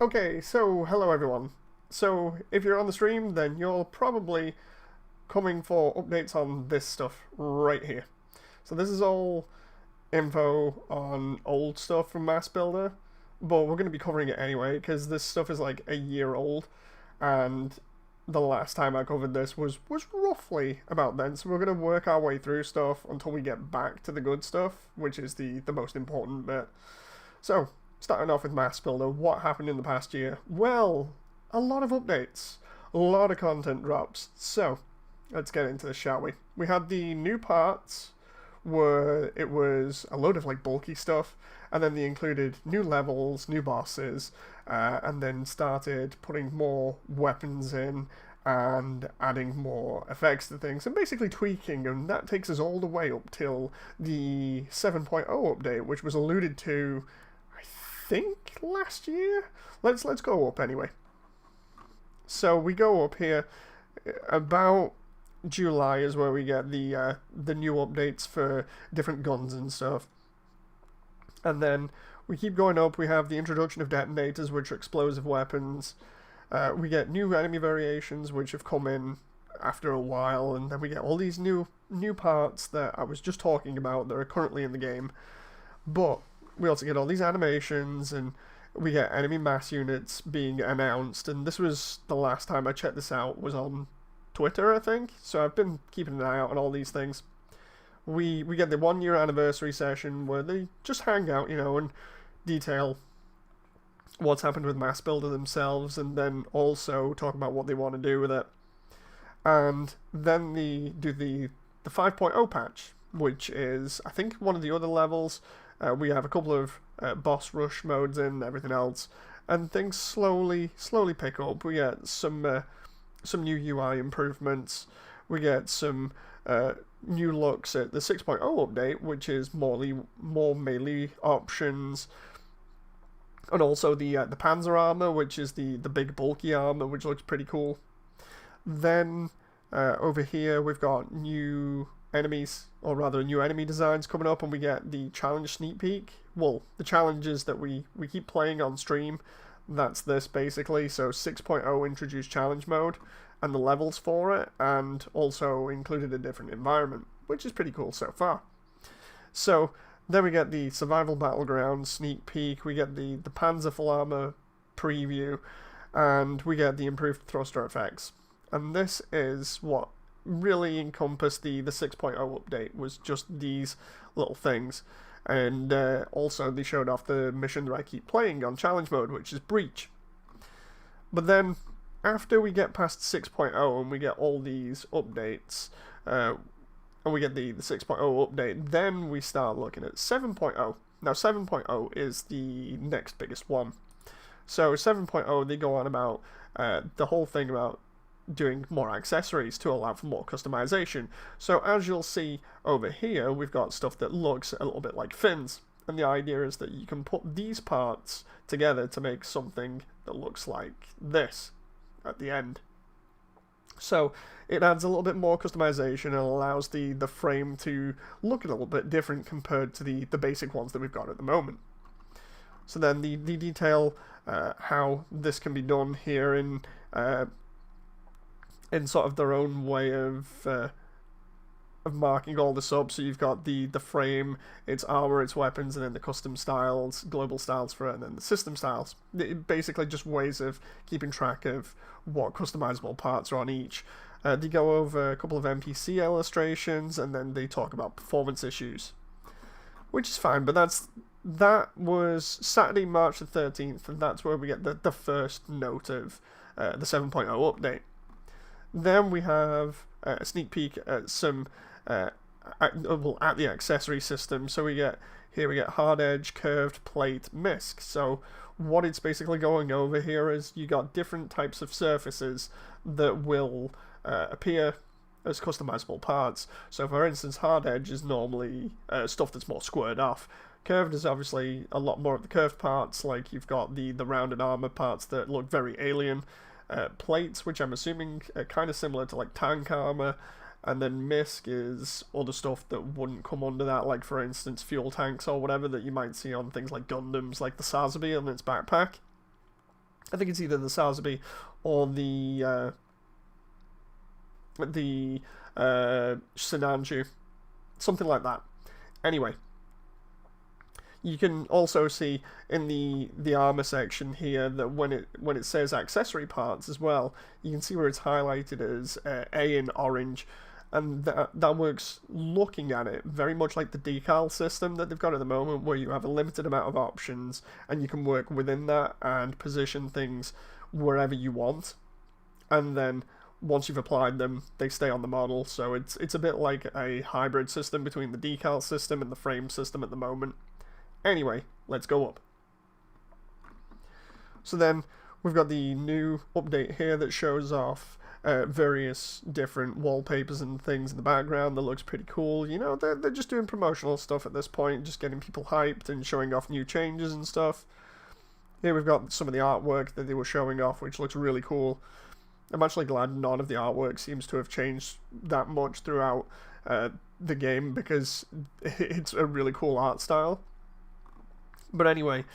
Okay, so hello everyone. So if you're on the stream, then you're probably coming for updates on this stuff right here. So this is all info on old stuff from Mass Builder, but we're going to be covering it anyway because this stuff is like a year old, and the last time I covered this was roughly about then. So we're going to work our way through stuff until we get back to the good stuff, which is the most important bit. So starting off with Mass Builder, what happened in the past year? Well, a lot of updates, a lot of content drops. So let's get into this, shall we? We had the new parts, where it was a load of like bulky stuff, and then they included new levels, new bosses, and then started putting more weapons in and adding more effects to things and basically tweaking, and that takes us all the way up till the 7.0 update, which was alluded to I think last year. Let's go up anyway. So we go up here about July is where we get the new updates for different guns and stuff. And then we keep going up. We have the introduction of detonators, which are explosive weapons. We get new enemy variations, which have come in after a while, and then we get all these new parts that I was just talking about that are currently in the game. But we also get all these animations, and we get enemy mass units being announced. And this was the last time I checked this out, was on Twitter, I think. So I've been keeping an eye out on all these things. We get the 1 year anniversary session where they just hang out, and detail what's happened with Mass Builder themselves, and then also talk about what they want to do with it. And then they do the 5.0 patch, which is, I think, one of the other levels. We have a couple of boss rush modes and everything else, and things slowly pick up. We get some new UI improvements. We get some new looks at the 6.0 update, which is more melee options, and also the Panzer armor, which is the big bulky armor, which looks pretty cool. Then over here we've got new enemies, or rather new enemy designs coming up, and we get the challenge sneak peek. Well, the challenges that we keep playing on stream, that's this basically. So 6.0 introduced challenge mode and the levels for it, and also included a different environment, which is pretty cool so far. So then we get the survival battleground sneak peek, we get the Panzer full armor preview, and we get the improved thruster effects. And this is what really encompassed the 6.0 update, was just these little things. And also they showed off the mission that I keep playing on challenge mode, which is Breach. But then after we get past 6.0 and we get all these updates, and we get the 6.0 update, then we start looking at 7.0. Now 7.0 is the next biggest one. So 7.0, they go on about the whole thing about doing more accessories to allow for more customization. So as you'll see over here, we've got stuff that looks a little bit like fins, and the idea is that you can put these parts together to make something that looks like this at the end. So it adds a little bit more customization and allows the frame to look a little bit different compared to the basic ones that we've got at the moment. So then the detail how this can be done here in sort of their own way of marking all this up. So you've got the frame, its armor, its weapons, and then the custom styles, global styles for it, and then the system styles. It basically just ways of keeping track of what customizable parts are on each. They go over a couple of NPC illustrations, and then they talk about performance issues, which is fine. But that was Saturday, March the 13th, and that's where we get the first note of the 7.0 update. Then we have a sneak peek at some at the accessory system. So we get hard edge, curved plate, MISC. So what it's basically going over here is you got different types of surfaces that will appear as customizable parts. So for instance, hard edge is normally stuff that's more squared off. Curved is obviously a lot more of the curved parts, like you've got the rounded armor parts that look very alien. Plates, which I'm assuming are kind of similar to like tank armor, and then MISC is other stuff that wouldn't come under that, like for instance fuel tanks or whatever that you might see on things like Gundams, like the Sazabi on its backpack. I think it's either the Sazabi or the Sinanju, something like that. Anyway, you can also see in the armor section here that when it says accessory parts as well, you can see where it's highlighted as A in orange, and that works, looking at it, very much like the decal system that they've got at the moment, where you have a limited amount of options and you can work within that and position things wherever you want, and then once you've applied them, they stay on the model. So it's a bit like a hybrid system between the decal system and the frame system at the moment. Anyway, let's go up. So then we've got the new update here that shows off various different wallpapers and things in the background that looks pretty cool. You know, they're just doing promotional stuff at this point, just getting people hyped and showing off new changes and stuff. Here we've got some of the artwork that they were showing off, which looks really cool. I'm actually glad none of the artwork seems to have changed that much throughout the game, because it's a really cool art style. But anyway,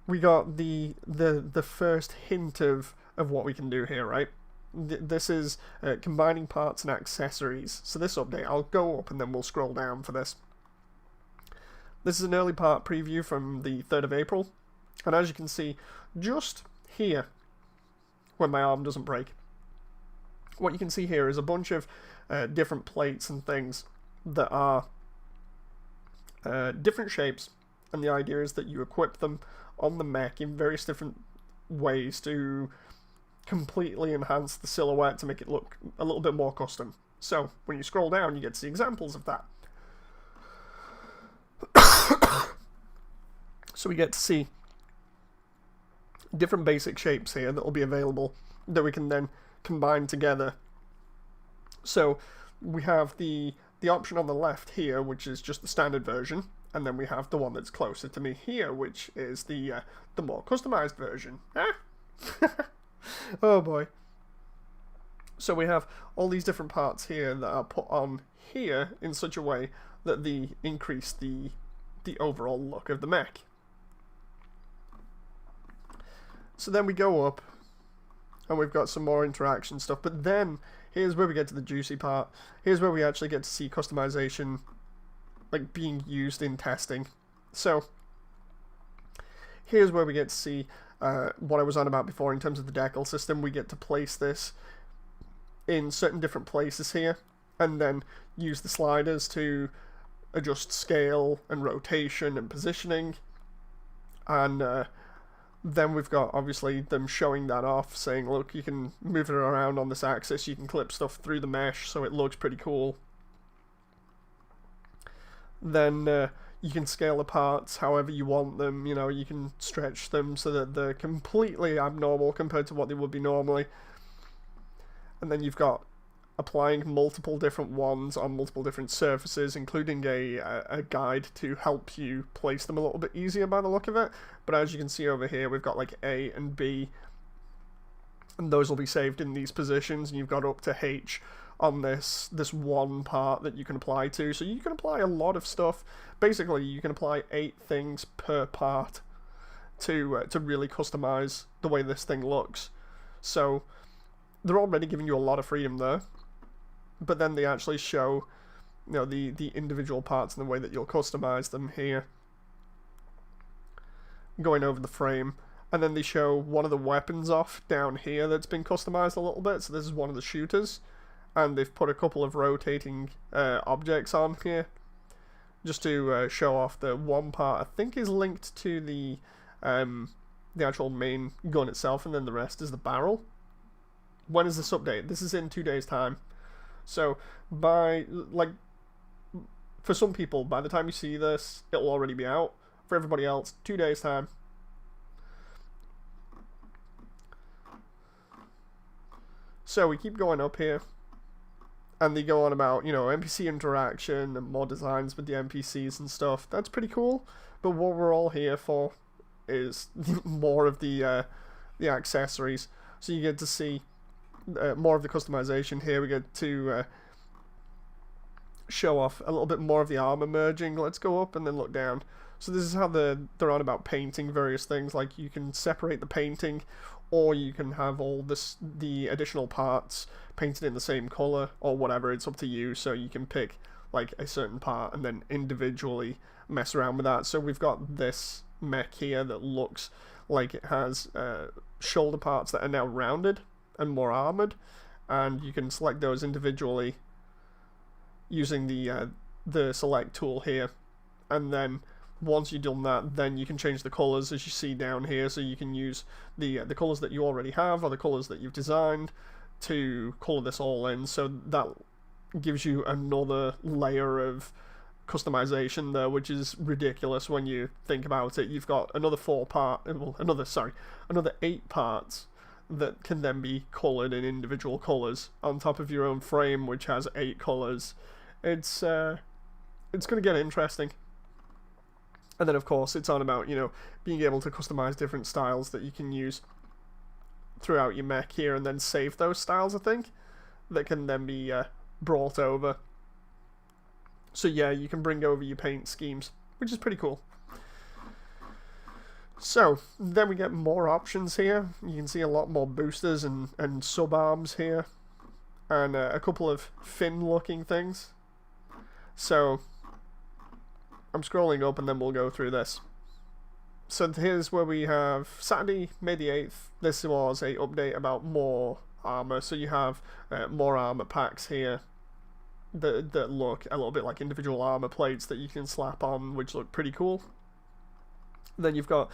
we got the first hint of what we can do here, right? This is combining parts and accessories. So this update, I'll go up and then we'll scroll down for this. This is an early part preview from the 3rd of April. And as you can see, just here, when my arm doesn't break, what you can see here is a bunch of different plates and things that are different shapes. And the idea is that you equip them on the mech in various different ways to completely enhance the silhouette to make it look a little bit more custom. So when you scroll down, you get to see examples of that. So we get to see different basic shapes here that will be available that we can then combine together. So we have the option on the left here, which is just the standard version. And then we have the one that's closer to me here, which is the more customized version. Oh boy. So we have all these different parts here that are put on here in such a way that they increase the overall look of the mech. So then we go up, and we've got some more interaction stuff. But then here's where we get to the juicy part. Here's where we actually get to see customization like being used in testing. So here's where we get to see what I was on about before in terms of the decal system. We get to place this in certain different places here, and then use the sliders to adjust scale and rotation and positioning. And then we've got obviously them showing that off, saying, look, you can move it around on this axis, you can clip stuff through the mesh, so it looks pretty cool. Then you can scale the parts however you want them. You know, you can stretch them so that they're completely abnormal compared to what they would be normally. And then you've got applying multiple different ones on multiple different surfaces, including a guide to help you place them a little bit easier by the look of it. But as you can see over here, we've got like A and B, and those will be saved in these positions, and you've got up to H on this one part that you can apply to. So you can apply a lot of stuff. Basically, you can apply 8 things per part to really customize the way this thing looks. So they're already giving you a lot of freedom there, but then they actually show, you know, the individual parts and the way that you'll customize them here, going over the frame. And then they show one of the weapons off down here that's been customized a little bit. So this is one of the shooters, and they've put a couple of rotating objects on here just to show off the one part I think is linked to the actual main gun itself, and then the rest is the barrel. When is this update? This is in 2 days' time. So by, like, for some people, by the time you see this, it'll already be out. For everybody else, 2 days' time. So we keep going up here, and they go on about, you know, NPC interaction and more designs with the NPCs and stuff. That's pretty cool. But what we're all here for is more of the accessories. So you get to see more of the customization here. We get to show off a little bit more of the armor merging. Let's go up and then look down. So this is how they're on about painting various things. Like you can separate the painting, or you can have all the additional parts painted in the same color or whatever. It's up to you. So you can pick like a certain part and then individually mess around with that. So we've got this mech here that looks like it has shoulder parts that are now rounded and more armored, and you can select those individually using the select tool here, and then once you've done that, then you can change the colors as you see down here. So you can use the colors that you already have or the colors that you've designed to color this all in. So that gives you another layer of customization there, which is ridiculous when you think about it. You've got another another 8 parts that can then be colored in individual colors on top of your own frame, which has 8 colors. It's going to get interesting. And then, of course, it's on about, being able to customize different styles that you can use throughout your mech here, and then save those styles, I think, that can then be brought over. So yeah, you can bring over your paint schemes, which is pretty cool. So, then we get more options here. You can see a lot more boosters and sub-arms here, and a couple of fin-looking things. So, I'm scrolling up and then we'll go through this. So here's where we have Saturday, May the 8th. This was a update about more armor. So you have more armor packs here that look a little bit like individual armor plates that you can slap on, which look pretty cool. Then you've got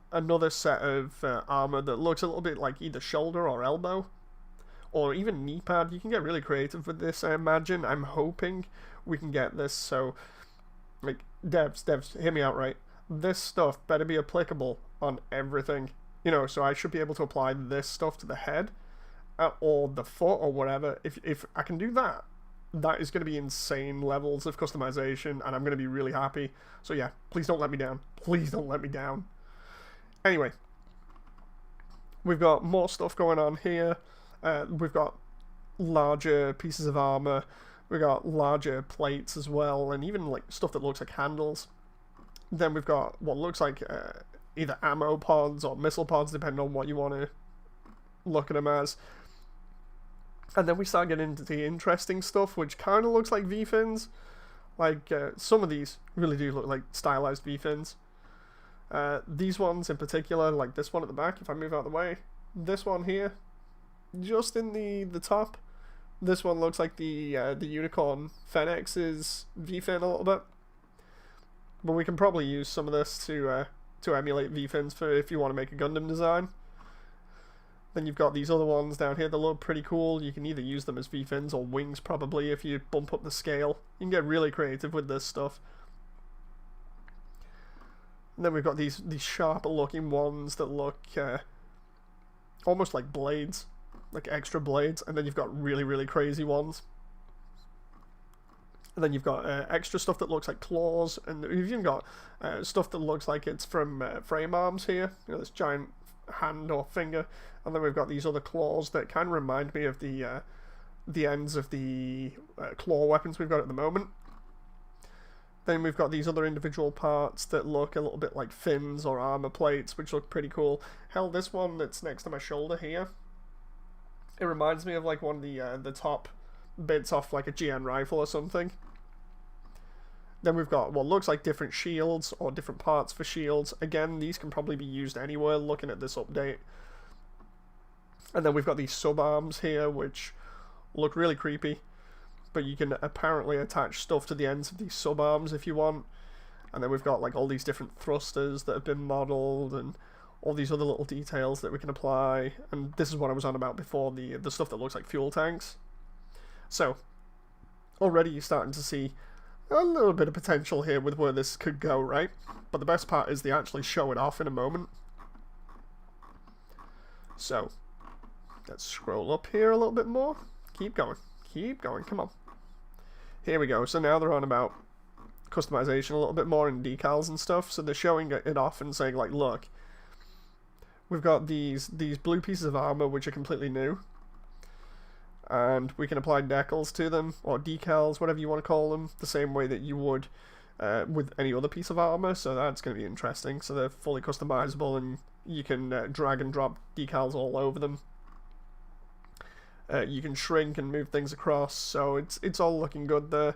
another set of armor that looks a little bit like either shoulder or elbow, or even knee pad. You can get really creative with this, I imagine. I'm hoping we can get this. So, like, devs, hear me out, right? This stuff better be applicable on everything. So I should be able to apply this stuff to the head or the foot or whatever. If I can do that, that is going to be insane levels of customization, and I'm going to be really happy. So yeah, please don't let me down. Please don't let me down. Anyway, we've got more stuff going on here. We've got larger pieces of armor. We've got larger plates as well, and even like stuff that looks like handles. Then we've got what looks like either ammo pods or missile pods, depending on what you want to look at them as. And then we start getting into the interesting stuff, which kind of looks like V-fins. Like, some of these really do look like stylized V-fins. These ones in particular, like this one at the back, if I move out of the way. This one here, just in the top. This one looks like the Unicorn Fenix's V-fin a little bit. But we can probably use some of this to emulate V-fins for if you want to make a Gundam design. Then you've got these other ones down here that look pretty cool. You can either use them as V-fins or wings, probably, if you bump up the scale. You can get really creative with this stuff. And then we've got these sharper looking ones that look almost like blades, like extra blades. And then you've got really, really crazy ones. And then you've got extra stuff that looks like claws, and you've even got stuff that looks like it's from frame arms here. This giant hand or finger. And then we've got these other claws that kind of remind me of the ends of the claw weapons we've got at the moment. Then we've got these other individual parts that look a little bit like fins or armor plates, which look pretty cool. Hell, this one that's next to my shoulder here, it reminds me of like one of the top bits off like a GN rifle or something. Then we've got what looks like different shields or different parts for shields. Again, these can probably be used anywhere looking at this update. And then we've got these sub-arms here, which look really creepy. But you can apparently attach stuff to the ends of these sub-arms if you want. And then we've got like all these different thrusters that have been modeled and all these other little details that we can apply. And this is what I was on about before, the stuff that looks like fuel tanks. So, already you're starting to see a little bit of potential here with where this could go, right? But the best part is they actually show it off in a moment. So, let's scroll up here a little bit more. Keep going, come on. Here we go. So now they're on about customization a little bit more in decals and stuff. So they're showing it off and saying like, look, we've got these blue pieces of armor which are completely new. And we can apply decals to them, or decals, whatever you want to call them, the same way that you would with any other piece of armor, so that's going to be interesting. So they're fully customizable, and you can drag and drop decals all over them. You can shrink and move things across, so it's all looking good there.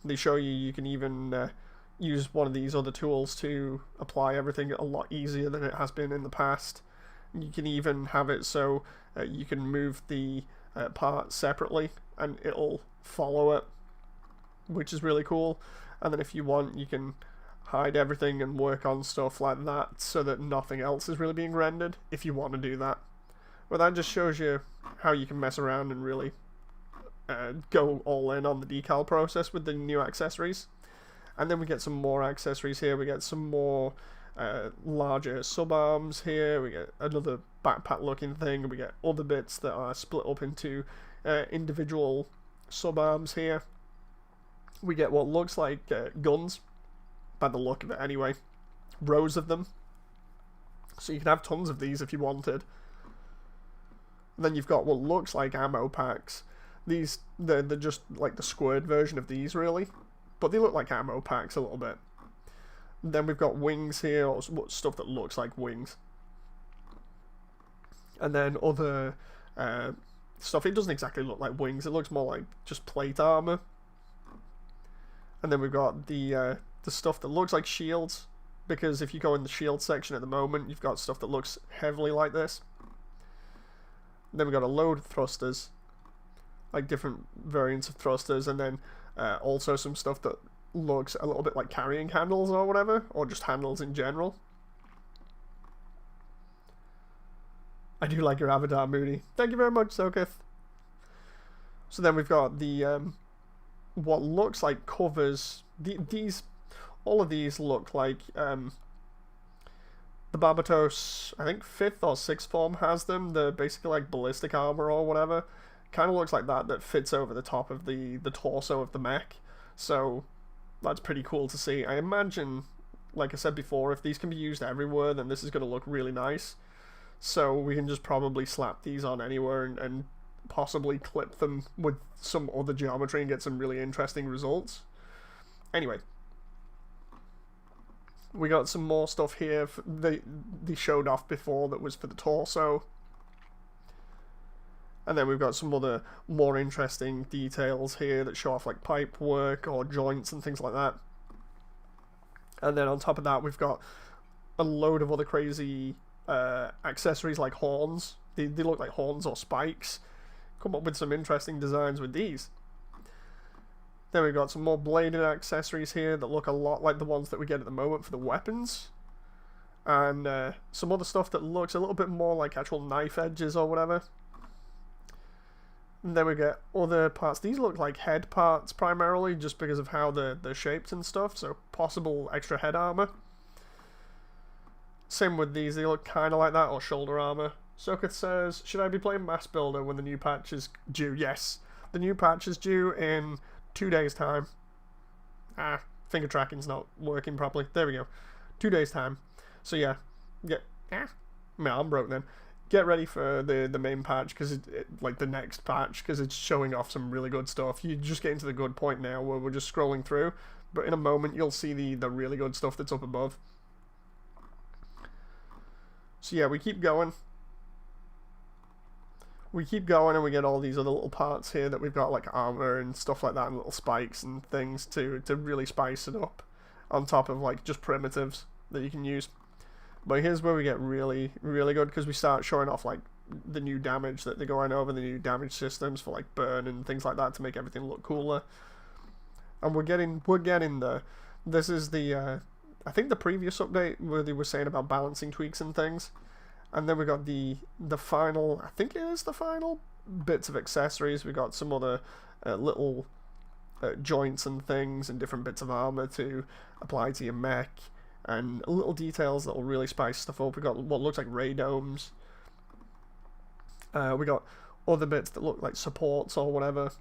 They show you can even use one of these other tools to apply everything a lot easier than it has been in the past. You can even have it so you can move the part separately and it'll follow it, which is really cool. And then if you want, you can hide everything and work on stuff like that so that nothing else is really being rendered if you want to do that. But that just shows you how you can mess around and really go all in on the decal process with the new accessories. And then we get some more accessories here. We get some more larger sub-arms here. We get another backpack looking thing. We get other bits that are split up into individual sub-arms here. We get what looks like guns, by the look of it anyway. Rows of them. So you can have tons of these if you wanted. And then you've got what looks like ammo packs. These, they're just like the squared version of these, really. But they look like ammo packs a little bit. And then we've got wings here, or stuff that looks like wings. And then other stuff. It doesn't exactly look like wings. It looks more like just plate armor. And then we've got the stuff that looks like shields. Because if you go in the shield section at the moment, you've got stuff that looks heavily like this. Then we've got a load of thrusters. Like different variants of thrusters. And then also some stuff that looks a little bit like carrying handles or whatever, or just handles in general. I do like your avatar, Moody. Thank you very much, Soketh. So then we've got the what looks like covers. All of these look like the Barbatos, I think 5th or 6th form has them. They're basically like ballistic armor or whatever. Kind of looks like that fits over the top of the torso of the mech. So that's pretty cool to see. I imagine, like I said before, if these can be used everywhere, then this is going to look really nice. So we can just probably slap these on anywhere and possibly clip them with some other geometry and get some really interesting results. Anyway, we got some more stuff here they showed off before that was for the torso. And then we've got some other more interesting details here that show off like pipe work or joints and things like that. And then on top of that, we've got a load of other crazy accessories like horns. They look like horns or spikes. Come up with some interesting designs with these. Then we've got some more bladed accessories here that look a lot like the ones that we get at the moment for the weapons. And some other stuff that looks a little bit more like actual knife edges or whatever. And then we get other parts. These look like head parts primarily, just because of how they're shaped and stuff, so possible extra head armor. Same with these, they look kind of like that, or shoulder armor. Soketh says, should I be playing Mass Builder when the new patch is due? Yes, the new patch is due in 2 days' time. Finger tracking's not working properly. There we go. 2 days' time. So yeah, my arm broke then. Get ready for the main patch, because like the next patch, because it's showing off some really good stuff. You're just getting to the good point now where we're just scrolling through, but in a moment you'll see the really good stuff that's up above. So yeah, we keep going. We keep going and we get all these other little parts here that we've got like armor and stuff like that, and little spikes and things to really spice it up, on top of like just primitives that you can use. But here's where we get really, really good, because we start showing off like the new damage that they're going over, the new damage systems for like burn and things like that to make everything look cooler. And we're getting there. This is the I think the previous update where they were saying about balancing tweaks and things. And then we got the final, I think it is the final bits of accessories. We got some other little joints and things and different bits of armor to apply to your mech. And little details that will really spice stuff up. We got what looks like ray domes. We got other bits that look like supports or whatever.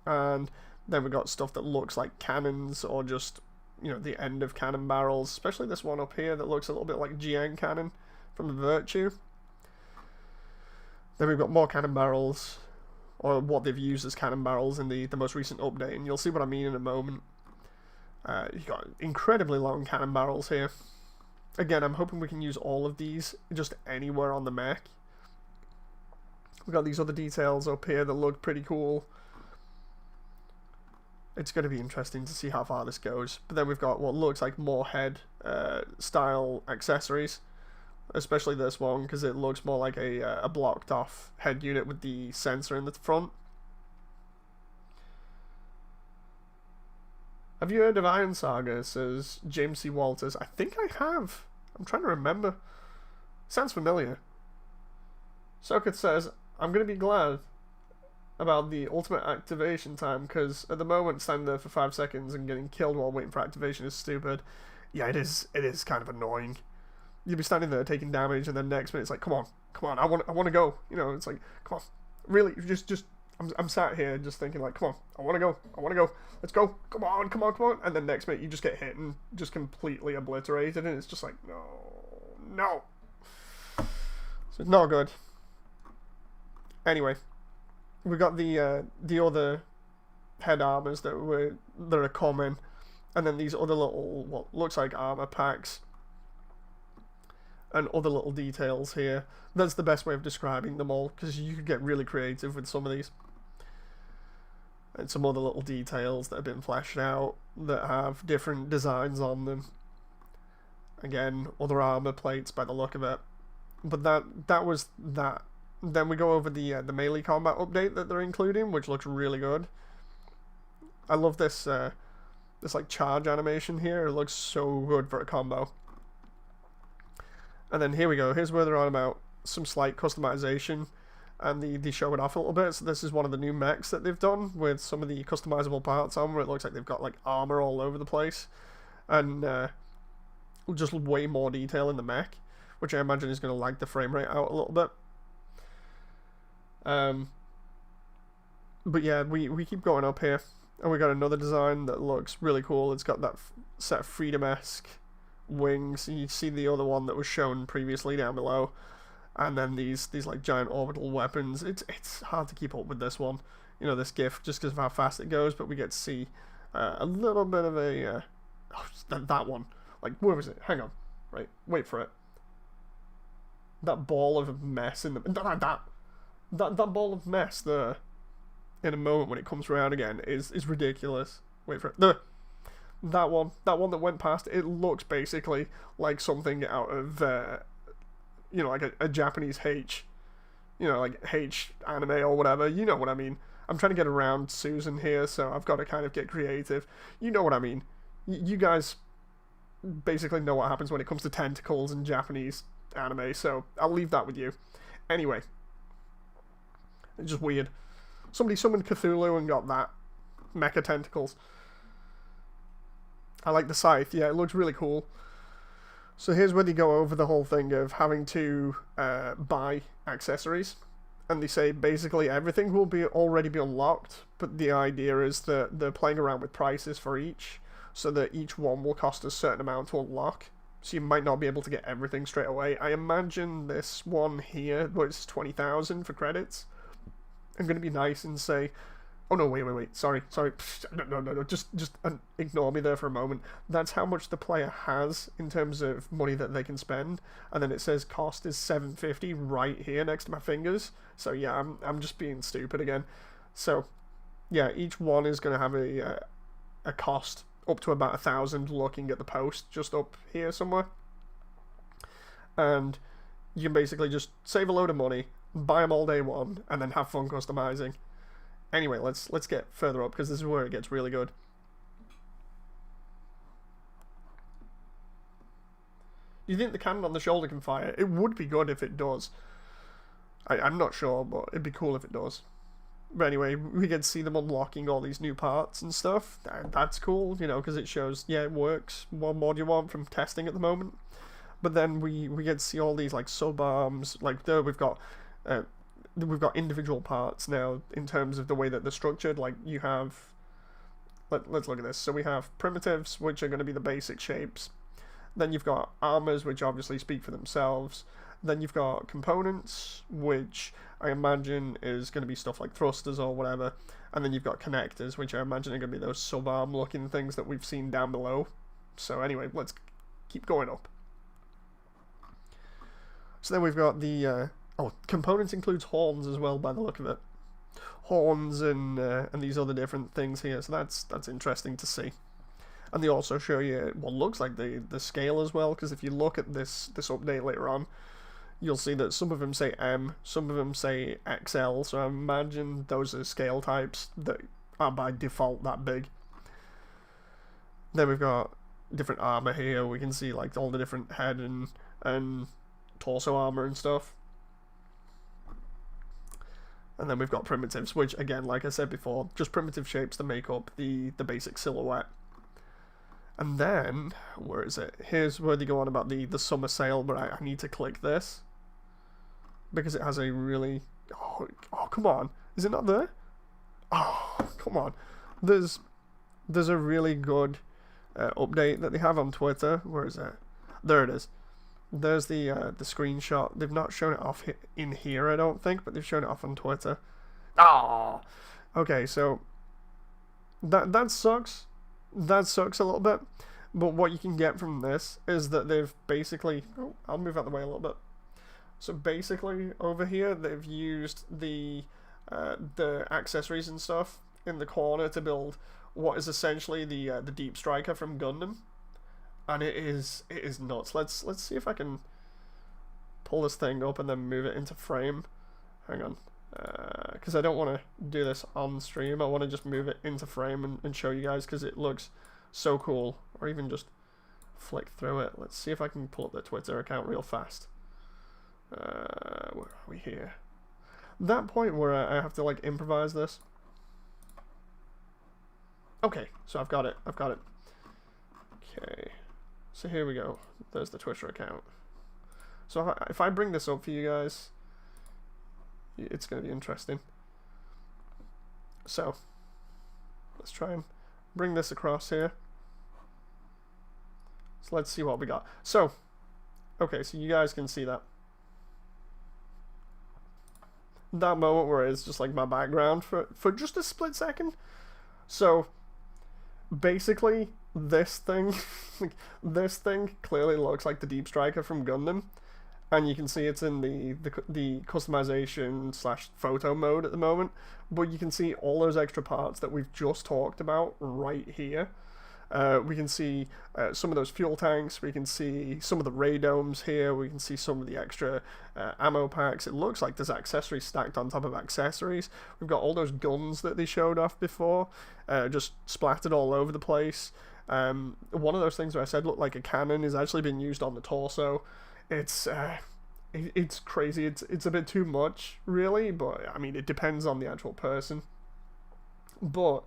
And then we got stuff that looks like cannons, or just, you know, the end of cannon barrels. Especially this one up here that looks a little bit like GN cannon from the Virtue. Then we've got more cannon barrels, or what they've used as cannon barrels in the most recent update, and you'll see what I mean in a moment. You've got incredibly long cannon barrels here. Again, I'm hoping we can use all of these just anywhere on the mech. We've got these other details up here that look pretty cool. It's going to be interesting to see how far this goes. But then we've got what looks like more head style accessories. Especially this one, because it looks more like a blocked off head unit with the sensor in the front. Have you heard of Iron Saga? Says James C. Walters. I think I have. I'm trying to remember. Sounds familiar. Socket says, I'm going to be glad about the ultimate activation time, because at the moment standing there for 5 seconds and getting killed while waiting for activation is stupid. Yeah, it is kind of annoying. You'll be standing there taking damage, and then next minute it's like, come on, I want to go. You know, it's like, come on, really, just. I'm sat here just thinking like, come on, I want to go, let's go, come on, and then next minute you just get hit and just completely obliterated, and it's just like, no. So it's not good. Anyway, we got the other head armors that are common, and then these other little, what looks like armor packs, and other little details here. That's the best way of describing them all, because you could get really creative with some of these. And some other little details that have been fleshed out that have different designs on them. Again, other armor plates by the look of it. But that was that. Then we go over the melee combat update that they're including, which looks really good. I love this this like charge animation here. It looks so good for a combo. And then here we go. Here's where they're on about some slight customization, and they show it off a little bit. So this is one of the new mechs that they've done with some of the customizable parts on, where it looks like they've got like armor all over the place, and just way more detail in the mech, which I imagine is going to lag the frame rate out a little bit. But yeah, we keep going up here, and we got another design that looks really cool. It's got that set of Freedom-esque wings. You see the other one that was shown previously down below, and then these like giant orbital weapons. It's hard to keep up with this one, you know, this GIF, just because of how fast it goes. But we get to see a little bit of a that one. Like, where was it? Hang on, right, wait for it. That ball of mess in the that ball of mess there. In a moment when it comes around again is ridiculous. Wait for it. That one that went past, it looks basically like something out of you know, like a Japanese H, you know, like H anime or whatever. You know what I mean. I'm trying to get around Susan here, so I've got to kind of get creative. You know what I mean. You guys basically know what happens when it comes to tentacles in Japanese anime, so I'll leave that with you. Anyway, it's just weird. Somebody summoned Cthulhu and got that. Mecha tentacles. I like the scythe. Yeah, it looks really cool. So here's where they go over the whole thing of having to buy accessories. And they say basically everything will already be unlocked, but the idea is that they're playing around with prices for each, so that each one will cost a certain amount to unlock. So you might not be able to get everything straight away. I imagine this one here was 20,000 for credits. I'm going to be nice and say, oh no, wait, sorry, no, just ignore me there for a moment. That's how much the player has in terms of money that they can spend, and then it says cost is $750 right here next to my fingers. So yeah, I'm just being stupid again. So yeah, each one is going to have a cost up to about 1,000 looking at the post just up here somewhere, and you can basically just save a load of money, buy them all day one, and then have fun customizing. Anyway, let's get further up, because this is where it gets really good. Do you think the cannon on the shoulder can fire? It would be good if it does. I'm not sure, but it'd be cool if it does. But anyway, we get to see them unlocking all these new parts and stuff. That's cool, you know, because it shows, yeah, it works. What more do you want from testing at the moment? But then we get to see all these like sub-arms. Like there we've got individual parts now in terms of the way that they're structured. Like you have, let's look at this. So we have primitives, which are going to be the basic shapes. Then you've got armors, which obviously speak for themselves. Then you've got components, which I imagine is going to be stuff like thrusters or whatever. And then you've got connectors, which I imagine are going to be those sub-arm looking things that we've seen down below. So anyway, let's keep going up. So then we've got the... components includes horns as well, by the look of it. Horns and these other different things here, so that's interesting to see. And they also show you what looks like the scale as well, because if you look at this update later on, you'll see that some of them say M, some of them say XL, so I imagine those are scale types that are by default that big. Then we've got different armor here. We can see like all the different head and torso armor and stuff. And then we've got primitives, which again, like I said before, just primitive shapes to make up the basic silhouette. And then, where is it? Here's where they go on about the summer sale, but I need to click this. Because it has a really... Oh, come on. Is it not there? Oh, come on. There's a really good update that they have on Twitter. Where is it? There it is. There's the screenshot. They've not shown it off in here, I don't think, but they've shown it off on Twitter. Oh! Okay, so... That sucks. That sucks a little bit. But what you can get from this is that they've basically... Oh, I'll move out the way a little bit. So basically, over here, they've used the accessories and stuff in the corner to build what is essentially the Deep Striker from Gundam. And it is nuts. Let's see if I can pull this thing up and then move it into frame. Hang on. Because I don't want to do this on stream. I want to just move it into frame and show you guys because it looks so cool. Or even just flick through it. Let's see if I can pull up the Twitter account real fast. Where are we here? That point where I have to like improvise this. Okay, so I've got it. Okay, so here we go. There's the Twitter account. So if I bring this up for you guys, it's going to be interesting. So let's try and bring this across here. So let's see what we got. So, okay, so you guys can see that. That moment where it's just like my background for just a split second. So basically this thing this thing clearly looks like the Deep Striker from Gundam, and you can see it's in the customization / photo mode at the moment, but you can see all those extra parts that we've just talked about right here. We can see some of those fuel tanks, we can see some of the ray domes here, we can see some of the extra ammo packs. It looks like there's accessories stacked on top of accessories. We've got all those guns that they showed off before, just splattered all over the place. One of those things where I said looked like a cannon is actually being used on the torso. It's crazy, it's a bit too much, really, but I mean, it depends on the actual person. But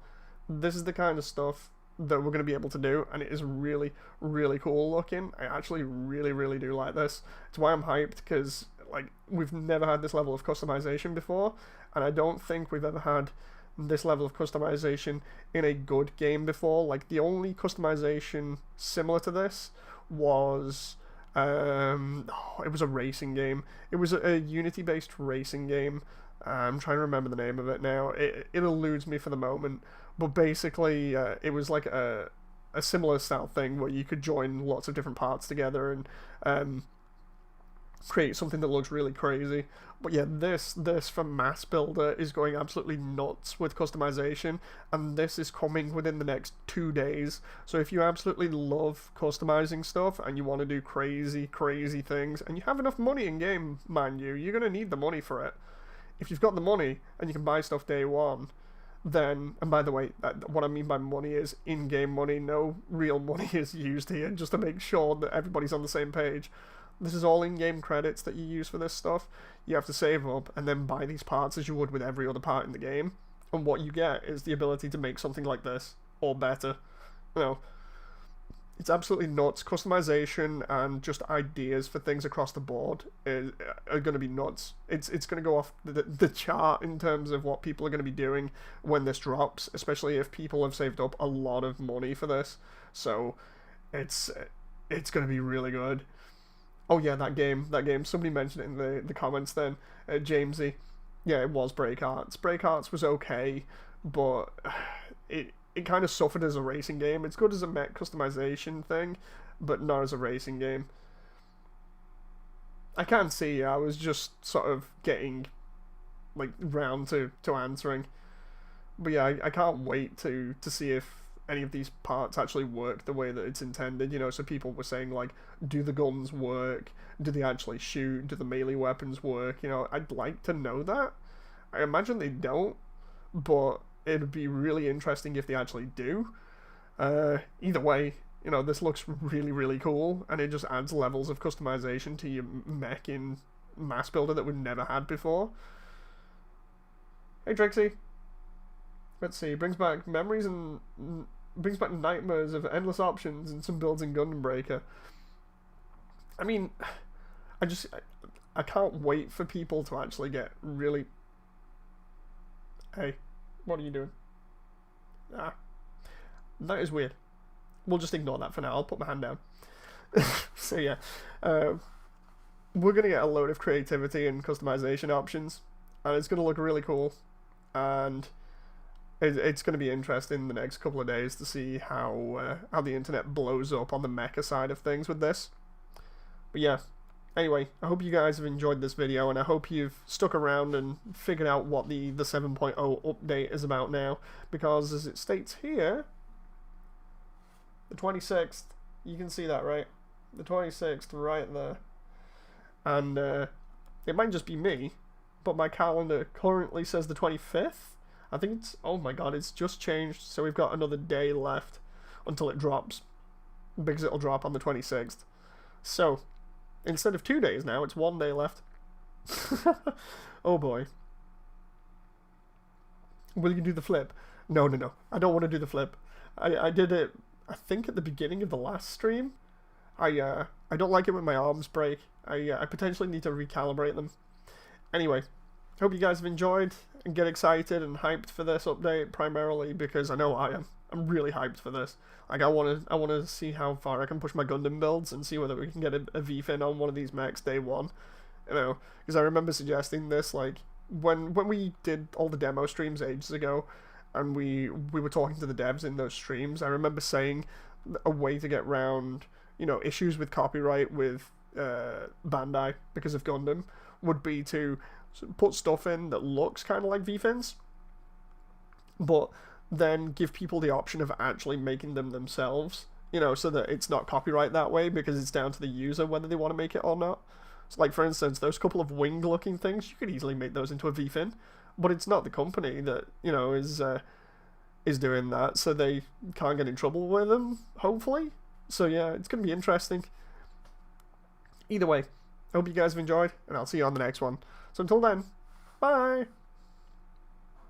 this is the kind of stuff that we're going to be able to do, and it is really, really cool looking. I actually really do like this. It's why I'm hyped, because like we've never had this level of customization before, and I don't think we've ever had this level of customization in a good game before. Like the only customization similar to this was it was a racing game. It was a Unity based racing game. I'm trying to remember the name of it now. It eludes me for the moment. But basically, it was like a similar style thing where you could join lots of different parts together and create something that looks really crazy. But yeah, this from M.A.S.S Builder is going absolutely nuts with customization, and this is coming within the next 2 days. So if you absolutely love customizing stuff and you want to do crazy things, and you have enough money in game, mind you, you're going to need the money for it. If you've got the money and you can buy stuff day one, then, and by the way, what I mean by money is in-game money, no real money is used here, just to make sure that everybody's on the same page. This is all in-game credits that you use for this stuff. You have to save up and then buy these parts as you would with every other part in the game. And what you get is the ability to make something like this, or better. You know, it's absolutely nuts. Customization and just ideas for things across the board are going to be nuts. It's going to go off the chart in terms of what people are going to be doing when this drops, especially if people have saved up a lot of money for this. So it's going to be really good. Oh yeah, that game. Somebody mentioned it in the comments then, Jamesy. Yeah, it was Break Arts. Break Arts was okay, but it kind of suffered as a racing game. It's good as a mech customization thing, but not as a racing game. I can't see. I was just sort of getting like round to answering. But yeah, I can't wait to see if any of these parts actually work the way that it's intended. You know, so people were saying like, do the guns work? Do they actually shoot? Do the melee weapons work? You know, I'd like to know that. I imagine they don't, but it'd be really interesting if they actually do. Either way, you know, this looks really, really cool, and it just adds levels of customization to your mech in Mass Builder that we've never had before. Hey, Trixie. Let's see. Brings back memories and brings back nightmares of endless options and some builds in Gundam Breaker. I mean, I can't wait for people to actually get really. Hey, what are you doing? Ah, that is weird. We'll just ignore that for now. I'll put my hand down. So yeah, we're gonna get a load of creativity and customization options, and it's gonna look really cool, and it's gonna be interesting the next couple of days to see how the internet blows up on the mecha side of things with this. But yeah. Anyway, I hope you guys have enjoyed this video, and I hope you've stuck around and figured out what the 7.0 update is about now, because as it states here, the 26th, you can see that, right? The 26th right there. And it might just be me, but my calendar currently says the 25th. I think it's, oh my god, it's just changed, so we've got another day left until it drops, because it'll drop on the 26th. So, instead of 2 days now, it's 1 day left. Oh boy. Will you do the flip? No. I don't want to do the flip. I did it, I think, at the beginning of the last stream. I don't like it when my arms break. I potentially need to recalibrate them. Anyway, hope you guys have enjoyed and get excited and hyped for this update, primarily because I know I am. I'm really hyped for this. Like, I wanna see how far I can push my Gundam builds and see whether we can get a V-fin on one of these mechs day one. You know, because I remember suggesting this, like, when we did all the demo streams ages ago, and we were talking to the devs in those streams, I remember saying a way to get around, you know, issues with copyright with Bandai because of Gundam would be to put stuff in that looks kind of like V-fins, but then give people the option of actually making them themselves, you know, so that it's not copyright that way, because it's down to the user whether they want to make it or not. So, like, for instance, those couple of wing-looking things, you could easily make those into a V-fin, but it's not the company that, you know, is doing that, so they can't get in trouble with them, hopefully. So yeah, it's going to be interesting. Either way, I hope you guys have enjoyed, and I'll see you on the next one. So until then, bye!